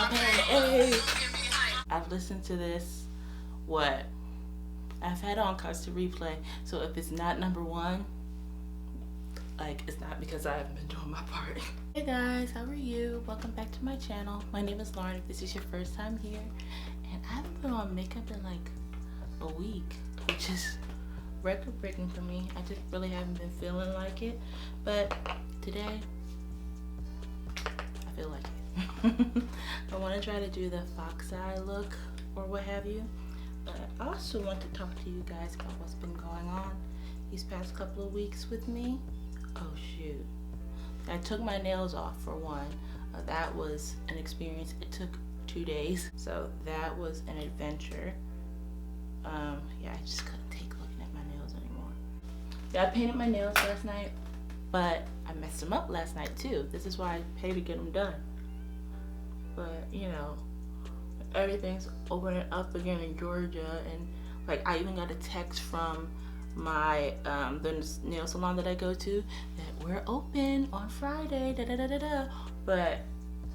Hey. I've listened to this, what? I've had it on constant replay, so if it's not number one, like, it's not because I haven't been doing my part. Hey guys, how are you? Welcome back to my channel. My name is Lauryne. If this is your first time here, and I haven't put on makeup in like a week, which is record breaking for me. I just really haven't been feeling like it, but today I feel like it. I want to try to do the fox eye look or what have you, but I also want to talk to you guys about what's been going on these past couple of weeks with me. Oh shoot, I took my nails off for one. That was an experience. It took 2 days, so that was an adventure. Yeah, I just couldn't take looking at my nails anymore. Yeah, I painted my nails last night, but I messed them up last night too. This is why I pay to get them done. But you know, everything's opening up again in Georgia, and like I even got a text from my the nail salon that I go to that we're open on Friday, da da da da da. But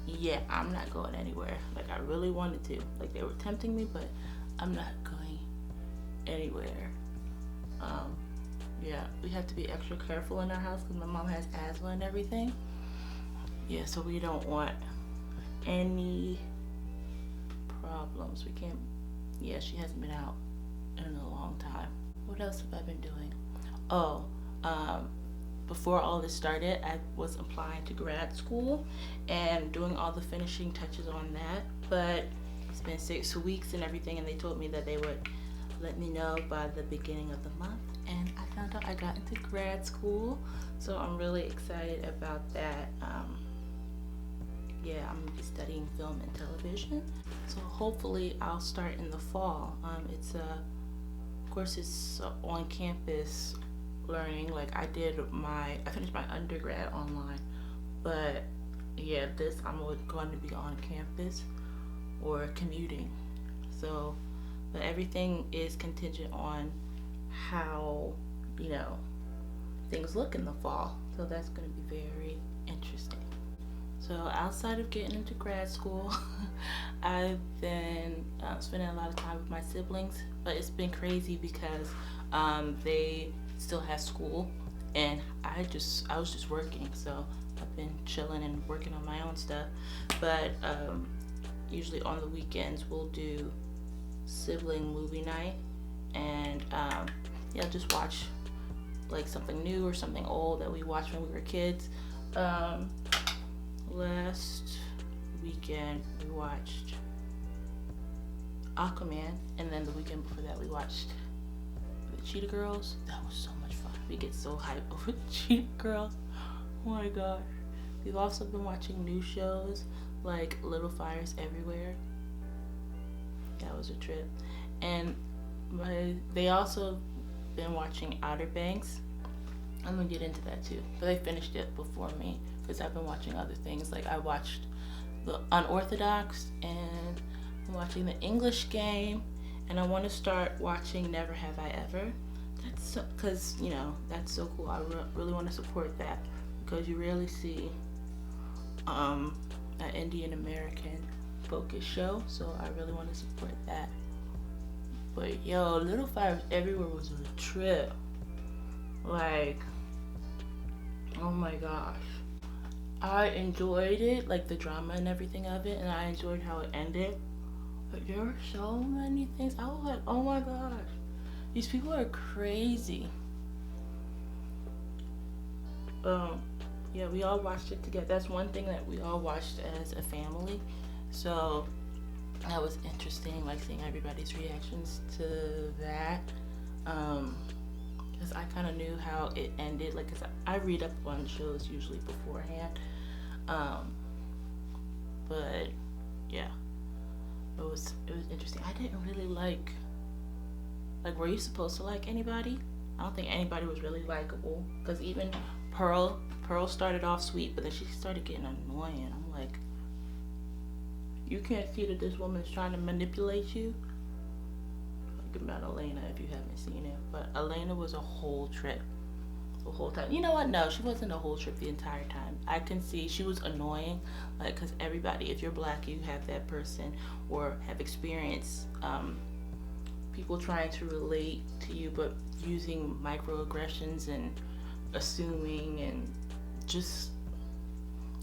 yeah, I'm not going anywhere. Like I really wanted to. Like they were tempting me, but I'm not going anywhere. Yeah, we have to be extra careful in our house because my mom has asthma and everything. Yeah, so we don't want any problems. We can't. Yeah, she hasn't been out in a long time. What else have I been doing? Oh, before all this started, I was applying to grad school and doing all the finishing touches on that. But it's been 6 weeks and everything, and they told me that they would let me know by the beginning of the month. And I found out I got into grad school, so I'm really excited about that. Yeah, I'm gonna be studying film and television, so hopefully I'll start in the fall. It's of course it's on campus learning. Like I finished my undergrad online, but yeah, this I'm going to be on campus or commuting. So, but everything is contingent on how, you know, things look in the fall. So that's going to be very interesting. So outside of getting into grad school, I've been spending a lot of time with my siblings, but it's been crazy because they still have school, and I was just working, so I've been chilling and working on my own stuff. But usually on the weekends we'll do sibling movie night, and yeah, just watch like something new or something old that we watched when we were kids. Last weekend we watched Aquaman, and then the weekend before that we watched the Cheetah Girls. That was so much fun. We get so hyped over the Cheetah Girls. Oh my gosh. We've also been watching new shows like Little Fires Everywhere. That was a trip. And they also been watching Outer Banks. I'm gonna get into that too, but they finished it before me because I've been watching other things. Like I watched The Unorthodox, and I'm watching The English Game, and I want to start watching Never Have I Ever. That's because you know that's so cool. I really want to support that because you rarely see an Indian American focused show, so I really want to support that. But yo, Little Fires Everywhere was a trip. Like, oh my gosh, I enjoyed it, like the drama and everything of it, and I enjoyed how it ended. But there were so many things. I was like, oh my gosh, these people are crazy. Yeah, we all watched it together. That's one thing that we all watched as a family. So that was interesting, like seeing everybody's reactions to that. Because I kind of knew how it ended, like, cause I read up on shows usually beforehand. But yeah, it was interesting. I didn't really like, were you supposed to like anybody? I don't think anybody was really likable, because even Pearl started off sweet, but then she started getting annoying. I'm like, you can't see that this woman is trying to manipulate you. Like about Elena, if you haven't seen it, but Elena was a whole trip. the whole time. You know what? No, she wasn't the whole trip the entire time. I can see she was annoying, like, because everybody, if you're black, you have that person or have experienced people trying to relate to you, but using microaggressions and assuming and just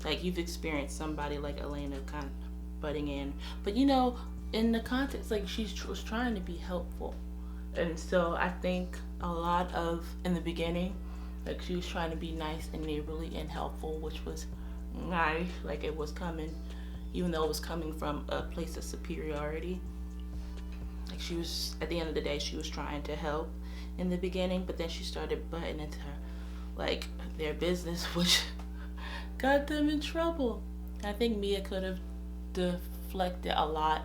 like you've experienced somebody like Elena kind of butting in. But you know, in the context, like she was trying to be helpful. And so I think a lot of, in the beginning, like she was trying to be nice and neighborly and helpful, which was nice. Like it was coming, even though it was coming from a place of superiority. Like she was, at the end of the day, she was trying to help in the beginning, but then she started butting into like their business, which got them in trouble. I think Mia could have deflected a lot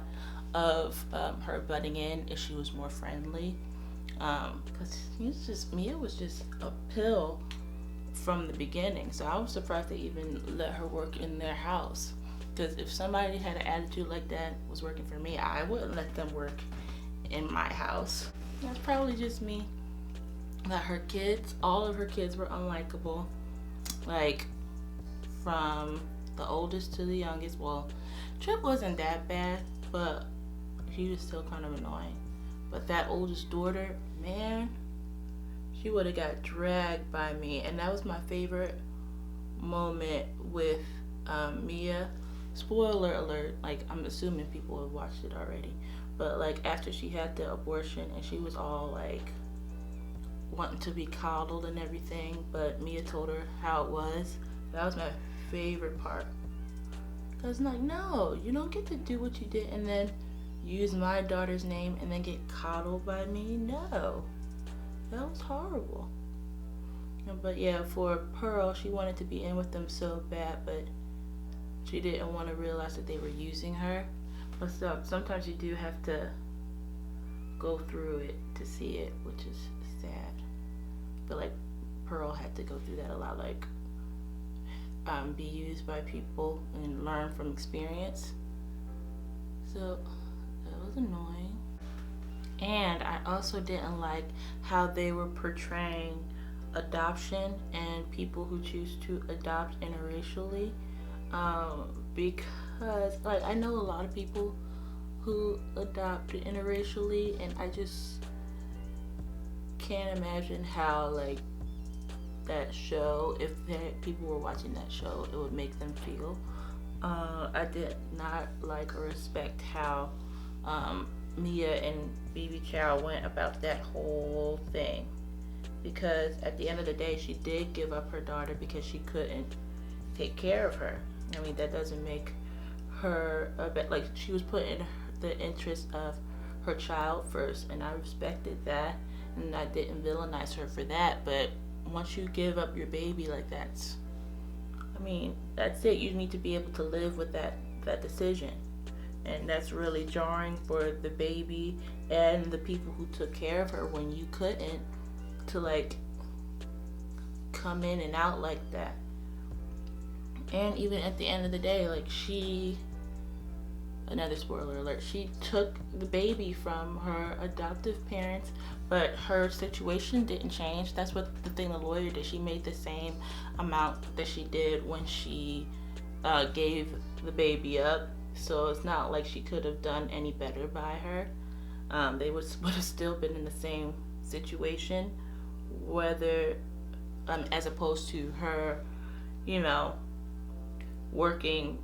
of her butting in if she was more friendly, because Mia was just a pill from the beginning. So I was surprised they even let her work in their house, because if somebody had an attitude like that was working for me, I wouldn't let them work in my house. That's probably just me. That her kids, all of her kids were unlikable, like from the oldest to the youngest. Well, Trip wasn't that bad, but she was still kind of annoying. But that oldest daughter, man, she would have got dragged by me. And that was my favorite moment with Mia. Spoiler alert, like I'm assuming people have watched it already, but like after she had the abortion and she was all like wanting to be coddled and everything, but Mia told her how it was. That was my favorite part, because like, no, you don't get to do what you did and then use my daughter's name and then get coddled by me. No, that was horrible. But yeah, for Pearl, she wanted to be in with them so bad, but she didn't want to realize that they were using her. But sometimes you do have to go through it to see it, which is sad. But like Pearl had to go through that a lot, like be used by people and learn from experience. So that was annoying. And I also didn't like how they were portraying adoption and people who choose to adopt interracially, because like I know a lot of people who adopt interracially, and I just can't imagine how like that show, if people were watching that show, it would make them feel. I did not like or respect how Mia and BB Chow went about that whole thing, because at the end of the day she did give up her daughter because she couldn't take care of her. I mean, that doesn't make her a bit, like she was putting the interest of her child first, and I respected that, and I didn't villainize her for that. But once you give up your baby like that, I mean, that's it. You need to be able to live with that decision, and that's really jarring for the baby and the people who took care of her when you couldn't, to like come in and out like that. And even at the end of the day, like another spoiler alert, she took the baby from her adoptive parents, but her situation didn't change. That's what the thing the lawyer did. She made the same amount that she did when she gave the baby up. So it's not like she could have done any better by her. They would have still been in the same situation, whether as opposed to her, you know, working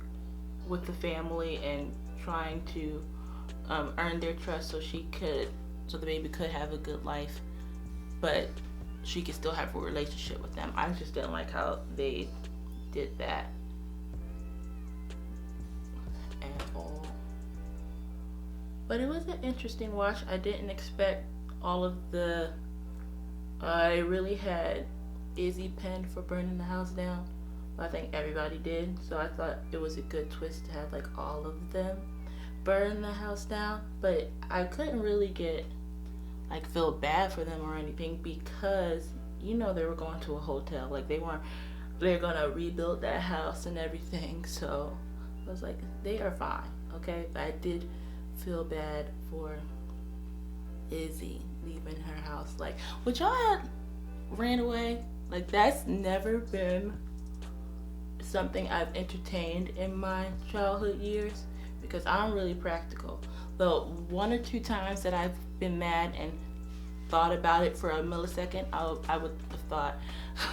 with the family and trying to earn their trust so the baby could have a good life, but she could still have a relationship with them. I just didn't like how they did that at all. But it was an interesting watch. I didn't expect all of the I really had Izzy penned for burning the house down. I think everybody did, so I thought it was a good twist to have like all of them burn the house down. But I couldn't really feel bad for them or anything, because you know they were going to a hotel, like they're gonna rebuild that house and everything. So I was like, they are fine, okay? But I did feel bad for Izzy leaving her house. Like, would y'all have ran away? Like, that's never been something I've entertained in my childhood years because I'm really practical. The one or two times that I've been mad and thought about it for a millisecond, I would have thought,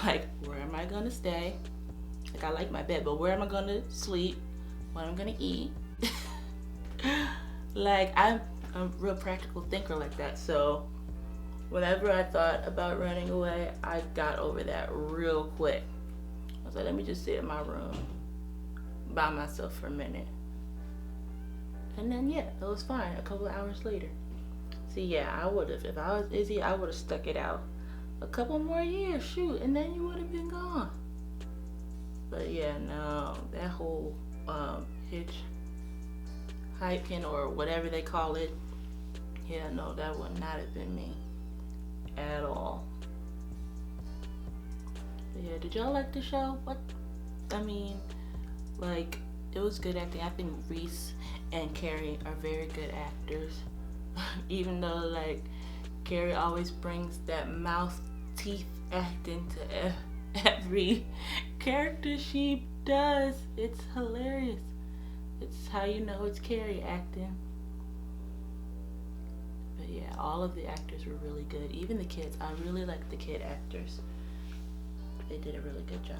like, where am I gonna stay? Like, I like my bed, but where am I gonna sleep? What I'm gonna eat? Like, I'm a real practical thinker like that. So whenever I thought about running away, I got over that real quick. I was like, let me just sit in my room by myself for a minute. And then, yeah, it was fine a couple of hours later. See, yeah, I would have, if I was Izzy, I would have stuck it out a couple more years, shoot, and then you would have been gone. But yeah, no, that whole hitchhiking or whatever they call it, yeah, no, that would not have been me at all. But yeah, did y'all like the show? I mean, like, it was good acting. I think Reese and Carrie are very good actors. Even though, like, Carrie always brings that mouth teeth acting to every character she does. It's hilarious. It's how you know it's Carrie acting. But yeah, all of the actors were really good. Even the kids. I really like the kid actors. They did a really good job.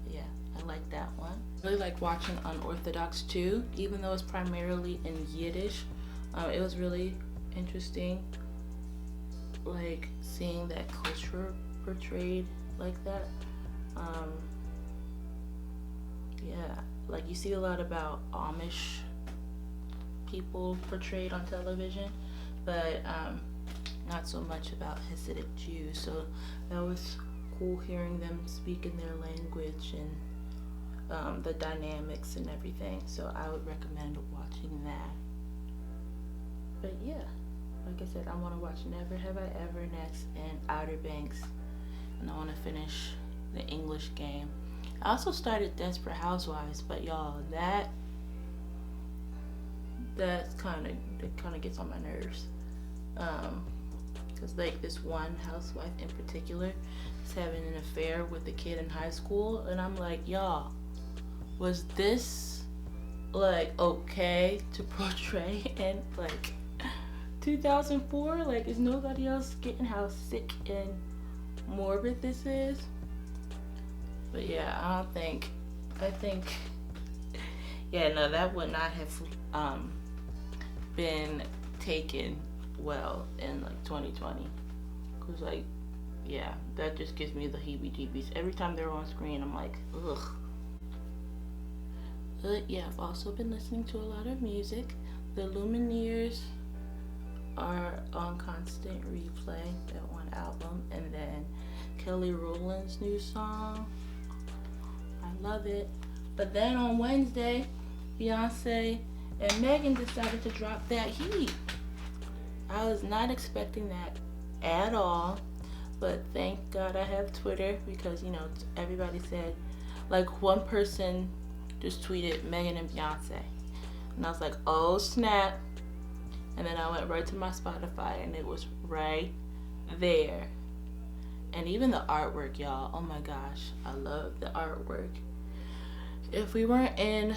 Yeah, I like that one. I really like watching Unorthodox too, even though it's primarily in Yiddish. It was really interesting, like, seeing that culture portrayed like that. Yeah, like, you see a lot about Amish people portrayed on television, but not so much about Hasidic Jews. So that was cool hearing them speak in their language and the dynamics and everything. So I would recommend watching that. But yeah, like I said, I want to watch Never Have I Ever next and Outer Banks, and I want to finish The English Game. I also started Desperate Housewives, but y'all, that kind of gets on my nerves, because like this one housewife in particular is having an affair with a kid in high school, and I'm like, y'all, was this like okay to portray in like 2004? Like, is nobody else getting how sick and morbid this is? But yeah, I think yeah, no, that would not have been taken well in like 2020, because like, yeah, that just gives me the heebie-jeebies every time they're on screen. I'm like, ugh. But yeah, I've also been listening to a lot of music. The Lumineers are on constant replay, that one album, and then Kelly Rowland's new song, I love it. But then on Wednesday, Beyonce and Megan decided to drop that heat. I was not expecting that at all, but thank God I have Twitter, because, you know, everybody said, like, one person just tweeted Megan and Beyonce, and I was like, oh snap. And then I went right to my Spotify, and it was right there. And even the artwork, y'all, oh my gosh, I love the artwork. If we weren't in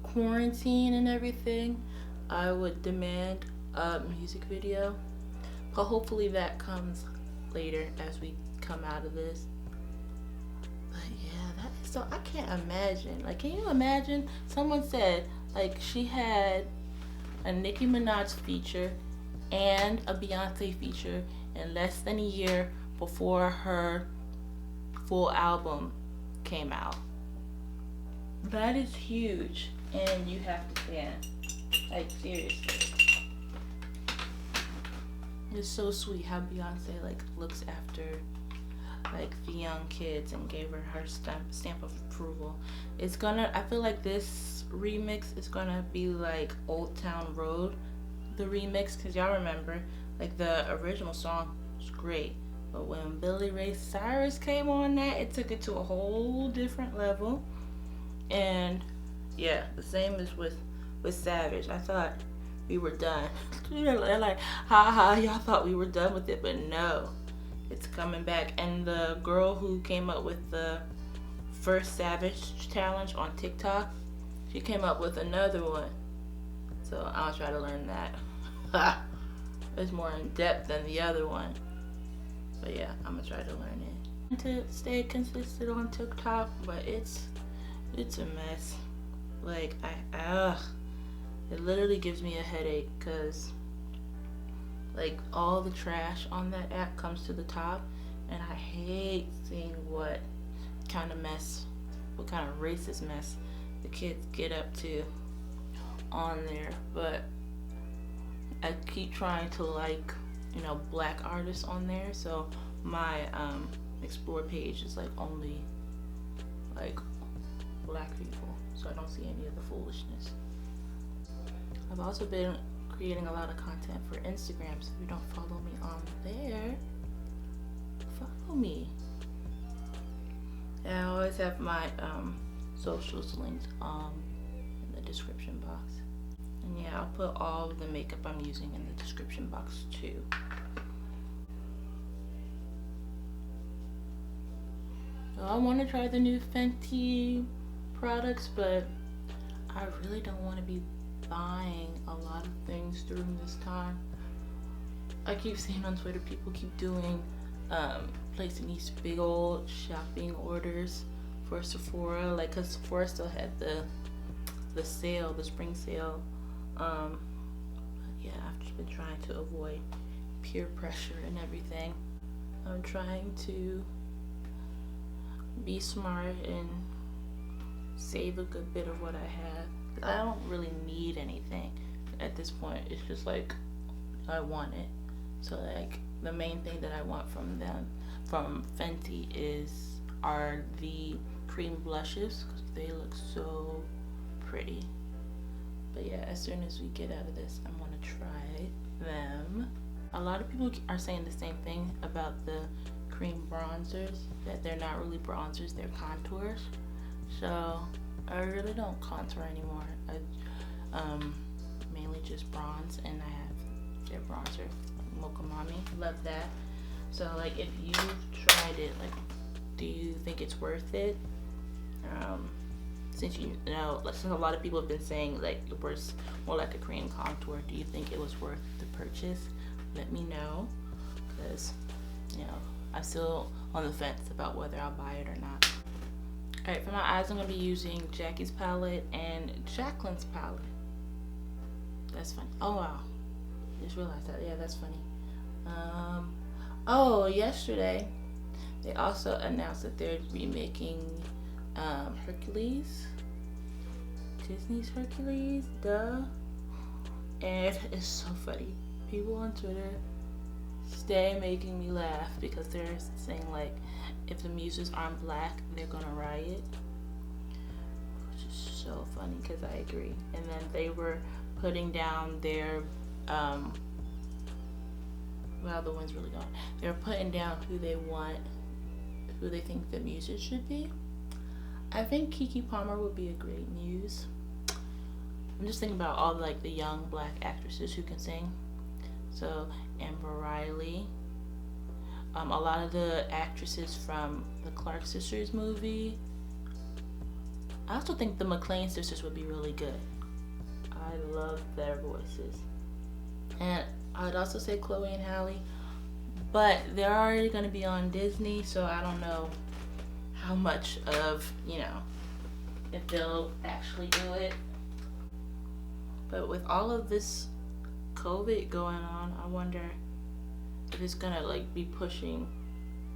quarantine and everything, I would demand a music video, but hopefully that comes later as we come out of this. But yeah, that is so, I can't imagine, like, can you imagine? Someone said, like, she had a Nicki Minaj feature and a Beyonce feature in less than a year before her full album came out. That is huge, and you have to stand. Like, seriously. It's so sweet how Beyonce, like, looks after, like, the young kids and gave her stamp of approval. It's gonna, I feel like this remix is gonna be like Old Town Road, the remix, because y'all remember, like, the original song was great, but when Billy Ray Cyrus came on that, it took it to a whole different level. And yeah, the same as with Savage. I thought we were done. They're like, ha ha, y'all thought we were done with it, but no, It's coming back. And the girl who came up with the first Savage challenge on TikTok, she came up with another one. So I'll try to learn that. It's more in depth than the other one. But yeah, I'm gonna try to learn it. To stay consistent on TikTok, but it's a mess. Like it literally gives me a headache because like all the trash on that app comes to the top, and I hate seeing what kind of racist mess the kids get up to on there. But I keep trying to like, black artists on there, so my explore page is like only like black people, so I don't see any of the foolishness. I've also been creating a lot of content for Instagram, so if you don't follow me on there, follow me. And I always have my socials linked in the description box. And yeah, I'll put all of the makeup I'm using in the description box too. So I want to try the new Fenty products, but I really don't want to be buying a lot of things during this time. I keep seeing on Twitter people keep doing placing these big old shopping orders for Sephora, like cause Sephora still had the sale, the spring sale. Yeah, I've just been trying to avoid peer pressure and everything. I'm trying to be smart and save a good bit of what I have. I don't really need anything at this point. It's just like I want it. So like the main thing that I want from Fenty are the cream blushes, because they look so pretty. But yeah, as soon as we get out of this, I'm gonna try them. A lot of people are saying the same thing about the cream bronzers, that they're not really bronzers, they're contours. So I really don't contour anymore. I mainly just bronze, and I have their bronzer, Mocha Mami. Love that. So like, if you've tried it, like, do you think it's worth it? Since since a lot of people have been saying like it was more like a cream contour, do you think it was worth the purchase? Let me know, because I'm still on the fence about whether I'll buy it or not. Alright, for my eyes, I'm going to be using Jackie's palette and Jacqueline's palette. That's funny. Oh wow, just realized that. Yeah, that's funny. Oh, yesterday they also announced that they're remaking Hercules, Disney's Hercules, duh. And it's so funny. People on Twitter stay making me laugh because they're saying like, if the muses aren't black, they're gonna riot, which is so funny because I agree. And then they were putting down their well, the wind's really gone. They're putting down who they think the muses should be. I think Keke Palmer would be a great muse. I'm just thinking about all like the young black actresses who can sing. So Amber Riley, a lot of the actresses from the Clark Sisters movie. I also think the McLean sisters would be really good. I love their voices. And I'd also say Chloe and Halle, but they're already going to be on Disney, so I don't know how much of, if they'll actually do it. But with all of this COVID going on, I wonder if it's gonna like be pushing,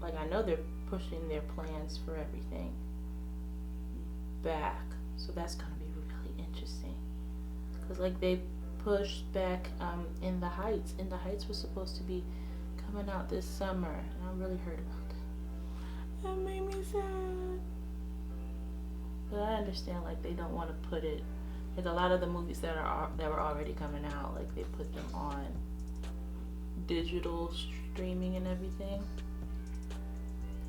like I know they're pushing their plans for everything back, so that's gonna be really interesting. Cause like they pushed back In the Heights. In the Heights was supposed to be coming out this summer, and I'm really hurt about that. That made me sad. But I understand like they don't want to put it. Like a lot of the movies that were already coming out, like they put them on digital streaming and everything.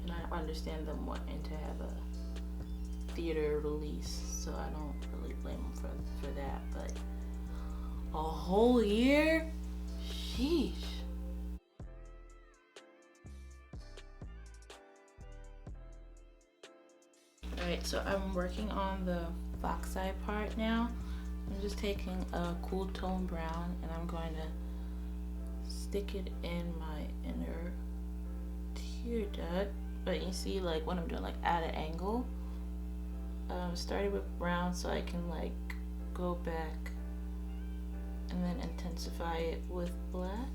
And I understand them wanting to have a theater release, so I don't really blame them for that. But a whole year? Sheesh. Alright, so I'm working on the fox eye part now. I'm just taking a cool tone brown and I'm going to stick it in my inner tear duct. But you see, like, what I'm doing, like, at an angle. Started with brown so I can, like, go back and then intensify it with black.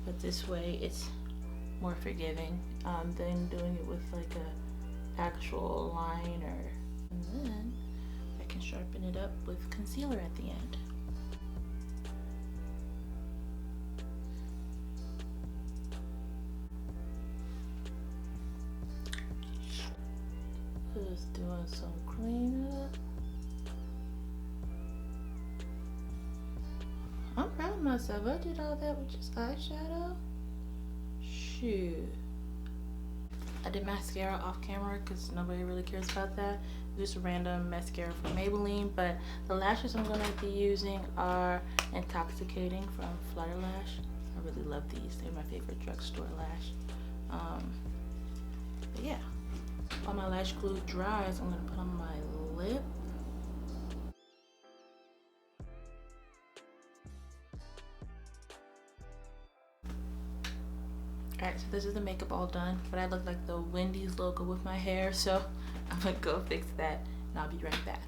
But this way it's more forgiving than doing it with, like, a actual liner. And then I can sharpen it up with concealer at the end. Just doing some cleanup. I'm proud of myself. I did all that with just eyeshadow. Shoot. I did mascara off camera because nobody really cares about that. Just random mascara from Maybelline, but the lashes I'm going to be using are Intoxicating from Flutter Lash. I really love these. They're my favorite drugstore lash. But yeah. While my lash glue dries, I'm going to put on my lip. Alright, so this is the makeup all done, but I look like the Wendy's logo with my hair, so I'm going to go fix that and I'll be right back.